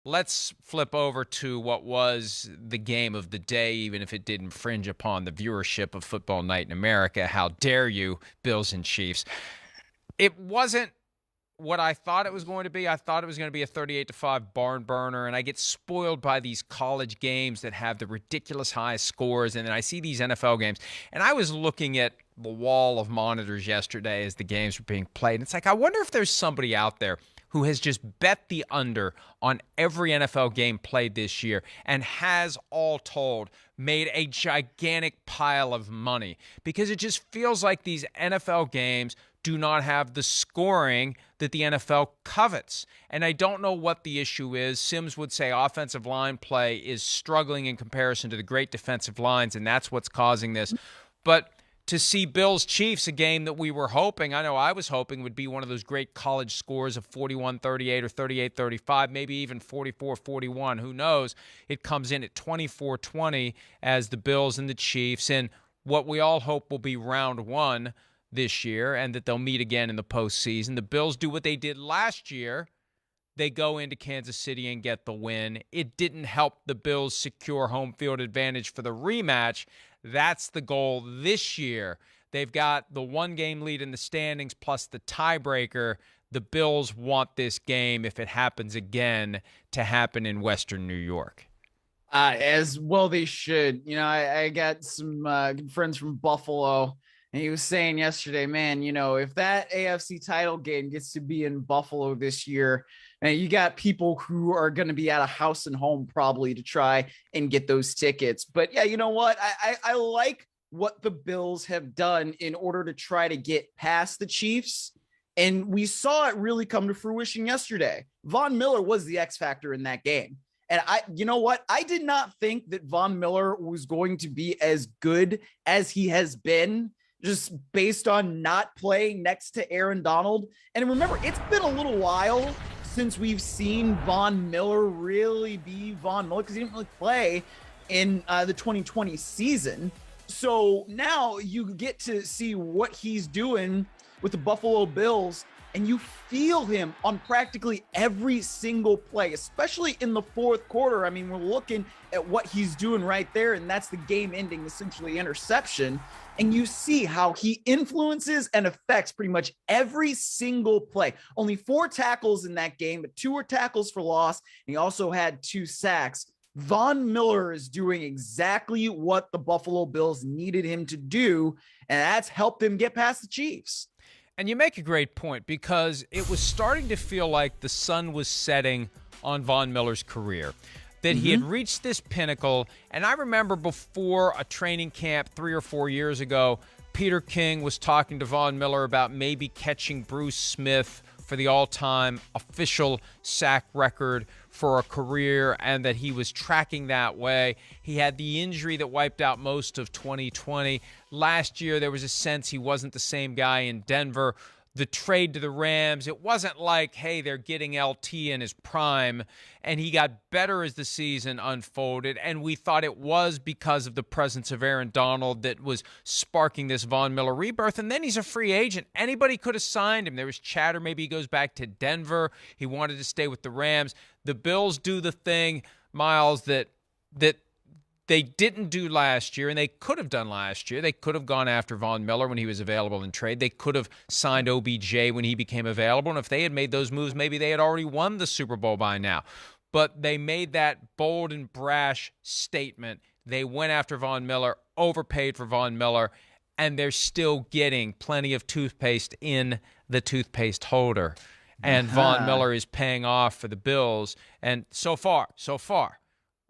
let's flip over to what was the game of the day, even if it did infringe upon the viewership of Football Night in America. How dare you, Bills and Chiefs? It wasn't what I thought it was going to be. I thought it was going to be a 38-5 barn burner, and I get spoiled by these college games that have the ridiculous high scores, and then I see these NFL games, and I was looking at the wall of monitors yesterday as the games were being played, and it's like, I wonder if there's somebody out there who has just bet the under on every NFL game played this year and has, all told, made a gigantic pile of money, because it just feels like these NFL games do not have the scoring that the NFL covets. And I don't know what the issue is. Sims would say offensive line play is struggling in comparison to the great defensive lines, and that's what's causing this. But to see Bills-Chiefs, a game that we were hoping, I know I was hoping, would be one of those great college scores of 41-38 or 38-35, maybe even 44-41. Who knows? It comes in at 24-20 as the Bills and the Chiefs in what we all hope will be round one this year, and that they'll meet again in the postseason. The Bills do what they did last year. They go into Kansas City and get the win. It didn't help the Bills secure home field advantage for the rematch. That's the goal this year. They've got the one-game lead in the standings plus the tiebreaker. The Bills want this game, if it happens again, to happen in Western New York. As well they should. You know, I got some good friends from Buffalo, and he was saying yesterday, man, you know, if that AFC title game gets to be in Buffalo this year, and you got people who are going to be at a house and home probably to try and get those tickets. But yeah, you know what? I like what the Bills have done in order to try to get past the Chiefs. And we saw it really come to fruition yesterday. Von Miller was the X factor in that game. And you know what? I did not think that Von Miller was going to be as good as he has been, just based on not playing next to Aaron Donald. And remember, it's been a little while since we've seen Von Miller really be Von Miller, because he didn't really play in the 2020 season. So now you get to see what he's doing with the Buffalo Bills, and you feel him on practically every single play, especially in the fourth quarter. I mean, we're looking at what he's doing right there, and that's the game-ending, essentially, interception. And you see how he influences and affects pretty much every single play. Only 4 tackles in that game, but 2 were tackles for loss. And he also had 2 sacks. Von Miller is doing exactly what the Buffalo Bills needed him to do, and that's helped him get past the Chiefs. And you make a great point, because it was starting to feel like the sun was setting on Von Miller's career, that he had reached this pinnacle. And I remember before a training camp 3 or 4 years ago, Peter King was talking to Von Miller about maybe catching Bruce Smith for the all-time official sack record for a career, and that he was tracking that way. He had the injury that wiped out most of 2020. Last year, there was a sense he wasn't the same guy in Denver. The trade to the Rams, it wasn't like, hey, they're getting LT in his prime, and he got better as the season unfolded, and we thought it was because of the presence of Aaron Donald that was sparking this Von Miller rebirth. And then he's a free agent. Anybody could have signed him. There was chatter maybe he goes back to Denver. He wanted to stay with the Rams. The Bills do the thing, Myles, that they didn't do last year, and they could have done last year. They could have gone after Von Miller when he was available in trade. They could have signed OBJ when he became available, and if they had made those moves, maybe they had already won the Super Bowl by now. But they made that bold and brash statement. They went after Von Miller, overpaid for Von Miller, and they're still getting plenty of toothpaste in the toothpaste holder. And Von Miller is paying off for the Bills. And so far,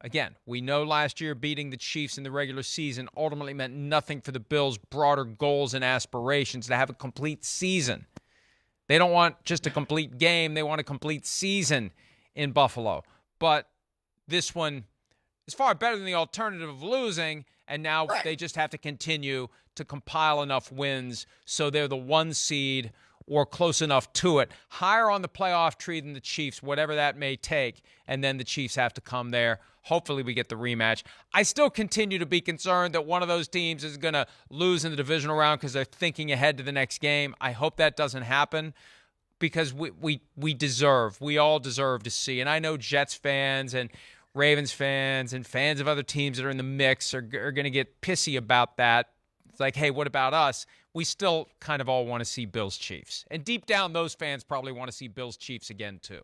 again, we know last year beating the Chiefs in the regular season ultimately meant nothing for the Bills' broader goals and aspirations to have a complete season. They don't want just a complete game. They want a complete season in Buffalo. But this one is far better than the alternative of losing, and now they just have to continue to compile enough wins so they're the 1 seed or close enough to it, higher on the playoff tree than the Chiefs, whatever that may take, and then the Chiefs have to come there. Hopefully we get the rematch. I still continue to be concerned that one of those teams is going to lose in the divisional round because they're thinking ahead to the next game. I hope that doesn't happen. because we all deserve to see. And I know Jets fans and Ravens fans and fans of other teams that are in the mix are going to get pissy about that. It's like, hey, what about us? We still kind of all want to see Bills Chiefs. And deep down, those fans probably want to see Bills Chiefs again, too.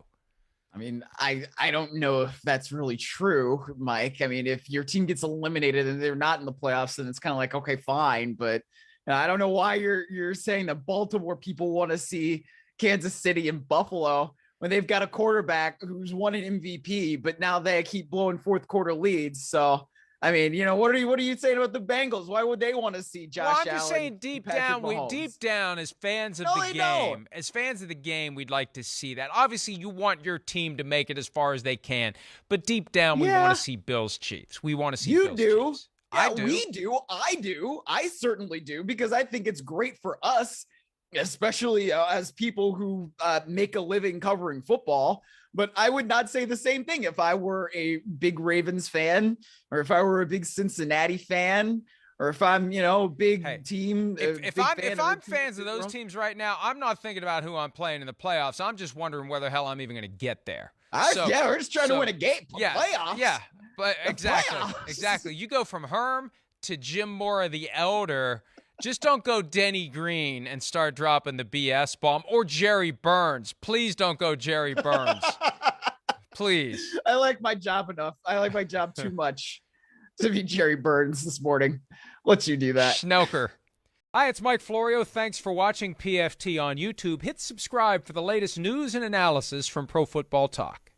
I mean, I don't know if that's really true, Mike. I mean, if your team gets eliminated and they're not in the playoffs, then it's kind of like, okay, fine. But I don't know why you're saying that Baltimore people want to see Kansas City and Buffalo when they've got a quarterback who's won an MVP, but now they keep blowing fourth quarter leads. So, I mean, what are you saying about the Bengals? Why would they want to see Josh Allen? I'm just saying deep down, as fans of the game, we'd like to see that. Obviously, you want your team to make it as far as they can, but deep down, we want to see Bills Chiefs. We want to see Bills Chiefs. Yeah, I do. We do. I do. I certainly do, because I think it's great for us, especially as people who make a living covering football. But I would not say the same thing if I were a big Ravens fan, or if I were a big Cincinnati fan, or if I'm, big team. If I'm fans of those teams right now, I'm not thinking about who I'm playing in the playoffs. I'm just wondering whether the hell I'm even going to get there. We're just trying to win a game. Playoffs. Yeah, but exactly. You go from Herm to Jim Mora the Elder. Just don't go Denny Green and start dropping the BS bomb, or Jerry Burns. Please don't go Jerry Burns. Please. I like my job enough. I like my job too much to be Jerry Burns this morning. Let you do that. Schnelker. Hi, it's Mike Florio. Thanks for watching PFT on YouTube. Hit subscribe for the latest news and analysis from Pro Football Talk.